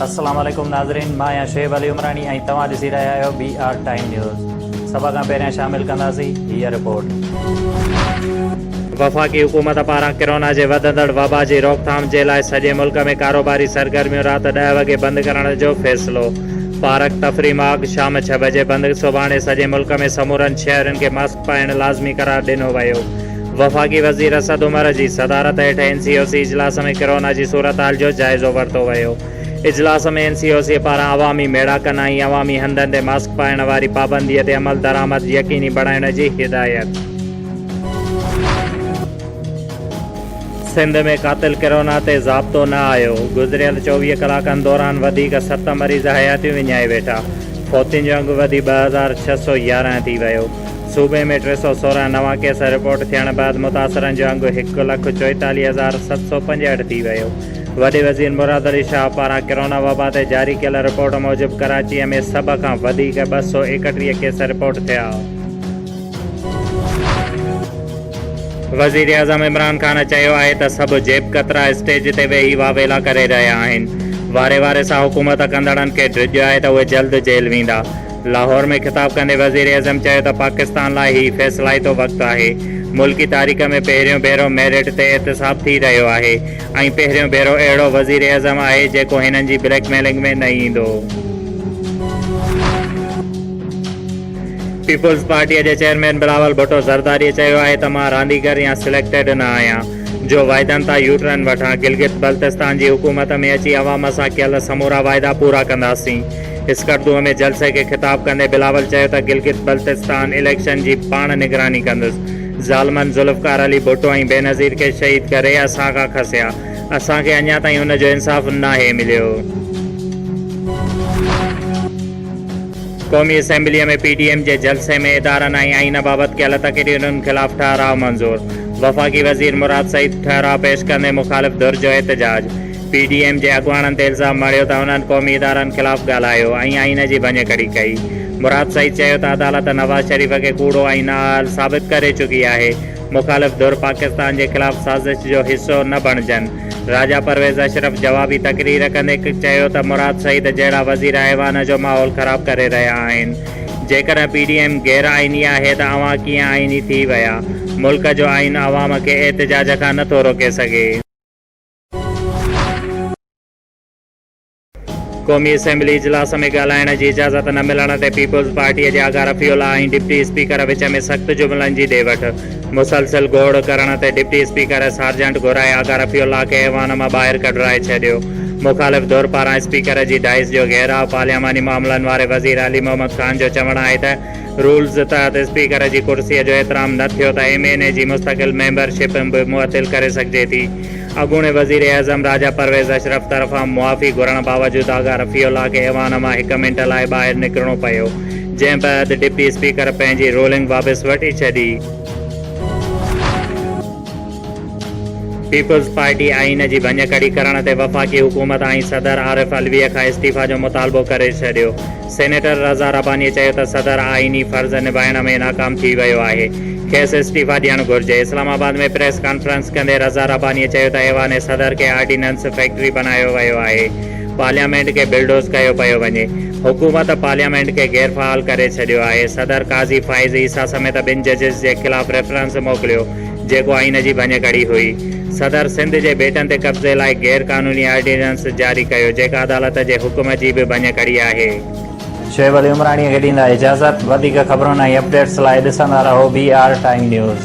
अस्सलाम वालेकुम नाज़रीन, मां आहियां शुएब अली उमरानी ऐं तव्हां ॾिसी रहिया आहियो BR टाइम न्यूज़। सभ खां पहिरियां शामिल कंदासीं हीअ रिपोर्ट। वफ़ाक़ी हुकूमत पारां कोरोना जे वधंदड़ वबा जी रोकथाम जे लाइ सॼे मुल्क में कारोबारी सरगर्मियूं राति 10 वॻे बंदि करण जो फ़ैसिलो। पार्क तफ़री मार्ग शाम 6 बजे बंदि। सुभाणे सॼे मुल्क में समूरनि शहरनि खे मास्क पाइणु लाज़मी करार ॾिनो वियो। वफ़ाक़ी वज़ीर असद उमर जी सदारत हेठि NCOC इजलास में कोरोना जी सूरतहाल जो जाइज़ो वरितो वियो। इजलास में NCOC पारां अवामी मेड़ाकनि ऐं अवामी हंधनि ते मास्क पाइण वारी पाबंदीअ ते अमल दरामद यकीनी बणाइण जी हिदायत। सिंध में कातिल कोरोना ते ज़ाब्तो न आयो। गुज़िरियल 24 कलाकनि दौरान वधीक 7 मरीज़ हयातियूं विञाए वेठा। फौतियुनि जो अघु वधी 2611 थी वियो। सूबे में 316 नवां केस रिपोर्ट थियण बैदि मुतासिरनि जो अघु 1,44,765 थी वियो। वॾे वज़ीर मुराद अली शाह पारां कोरोना वबा ते जारी कयल रिपोर्ट मूजिबि कराचीअ में सभ खां वधीक 231 केस रिपोर्ट थिया। वज़ीर आज़म इमरान ख़ान चयो आहे त सभु जेब कतरा स्टेज ते वेही वावेला करे रहिया आहिनि। वारे वारे सां हुकूमत कंदड़नि खे ड्रिॼ आहे त उहे जल्द जेल वेंदा। लाहौर में ख़िताब कंदे वज़ीर आज़म चयो त पाकिस्तान लाइ ही फ़ैसिलाइतो वक़्तु आहे। मुल्की तारीख़ में पहिरियों भेरो मेरिट ते एहतिसाब थी रहियो आहे ऐं पहिरियों भेरो अहिड़ो वज़ीर आज़म आहे जेको हिननि जी ब्लैकमेलिंग में न ईंदो। पीपुल्स पार्टीअ जे चेयरमैन बिलावल भुट्टो ज़रदारी चयो आहे त मां रांदीगर या सिलेक्टेड न आहियां जो वाइदनि तां यूटर्न वठां। गिलगित बल्तिस्तान जी हुकूमत में अची अवाम सां कयल समूरा वाइदा पूरा कंदासीं। स्कर्दूअ में जलसे खे ख़िताब कंदे बिलावल चयो त गिलगित बल्तिस्तान इलेक्शन जी पाण निगरानी कंदुसि। ज़ालमन ज़ुल्फ़कार अली भुट्टो ऐं बेनज़ीर खे शहीद करे असां खां खसिया। असांखे अञा ताईं हुन जो इंसाफ़ नाहे मिलियो। क़ौमी असेंबलीअ में PDM जे जलसे में इदारनि ऐं आइन बाबति कयल तक़रीरुनि ख़िलाफ़ ठहराव मंज़ूर। वफ़ाक़ी वज़ीर मुराद सईद ठहराव पेश कंदे मुख़ालिफ़ धुर जो एहतजाज। PDM जे अॻुवाणनि ते इल्ज़ाम मढ़ियो त हुननि क़ौमी इदारनि ख़िलाफ़ ॻाल्हायो ऐं आइन जी भञकड़ी कई। मुराद सईद चयो त अदालत नवाज़ शरीफ़ खे कूड़ो ऐं नाअहल साबित करे चुकी आहे। मुख़ालिफ़ धुर पाकिस्तान जे ख़िलाफ़ साज़िश जो हिसो न बणिजनि। राजा परवेज़ अशरफ जवाबी तक़रीर कंदे चयो त मुराद सईद जहिड़ा वज़ीर ऐवान जो माहौल ख़राब करे रहिया आहिनि। जेकॾहिं PDM गैर आइनी आहे त अवां कीअं आइनी थी विया। मुल्क जो आइन अवाम खे एहतिजाज खां नथो रोके सघे। क़ौमी असेंबली इजलास में ॻाल्हाइण जी इजाज़त न मिलण ते पीपुल्स पार्टीअ जे आगा रफ़ीउल्लाह ऐं डिप्टी स्पीकर विच में सख़्त जुमिलनि जी ॾे वठि। मुसलसिल घोड़ करण ते डिप्टी स्पीकर सार्जेंट घुराए आगा रफ़ीउल्लाह खे ऐवान मां ॿाहिरि कढाए छॾियो। मुख़ालिफ़ धुर पारां स्पीकर जी डाइस जो घेराव। पार्लियामानी मामलनि वारे वज़ीर अली मोहम्मद ख़ान जो चवणु आहे त रूल्स तहत स्पीकर जी कुर्सीअ जो एतिराम न थियो त MNA जी मुस्तक़िल मेंबरशिप बि मुअतिल करे सघिजे थी। अॻूणे वज़ीर आज़म राजा परवेज़ अशरफ तरफ़ां मुआफ़ी घुरण बावजूदि आगा रफ़ीउल्लाह खे ऐवान मां 1 मिंट लाइ ॿाहिरि निकिरणो पियो, जंहिं बैदि डिप्टी स्पीकर पंहिंजी रूलिंग वापसि वठी छॾी। पीपुल्स पार्टी आइन जी भञकड़ी करण ते वफ़ाक़ी हुकूमत ऐं सदर आरिफ अलवीअ खां इस्तीफ़ा जो मुतालबो करे छॾियो। सेनेटर रज़ा रबानी चयो त सदर आइनी फ़र्ज़ निभाइण में नाकाम थी वियो आहे, खेसि इस्तीफ़ा ॾियणु घुरिजे। इस्लामाबाद में प्रेस कॉन्फ्रेंस कंदे रज़ा रबानीअ चयो त ऐवान सदर खे ऑर्डिनेंस फैक्ट्री बनायो वियो आहे। पार्लियामेंट खे बिल्डोज़ कयो पियो वञे। हुकूमत पार्लियामेंट खे गैरफ़ाल करे छॾियो आहे। सदर काज़ी फ़ाइज़ ईसा समेत 2 जजिस जे ख़िलाफ़ रेफरेंस मोकिलियो जेको आइन जी भञकड़ी हुई। सदर सिंध जे बेटनि ते कब्ज़े लाइ गैर क़ानूनी ऑर्डिनेंस जारी कयो जेका अदालत जे हुकुम जी बि भञकड़ी आहे। शुएब अली उमरानी खे ॾींदा इजाज़त। वधीक ख़बरुनि ऐं अपडेट्स लाइ ॾिसंदा रहो BR टाइम न्यूज़।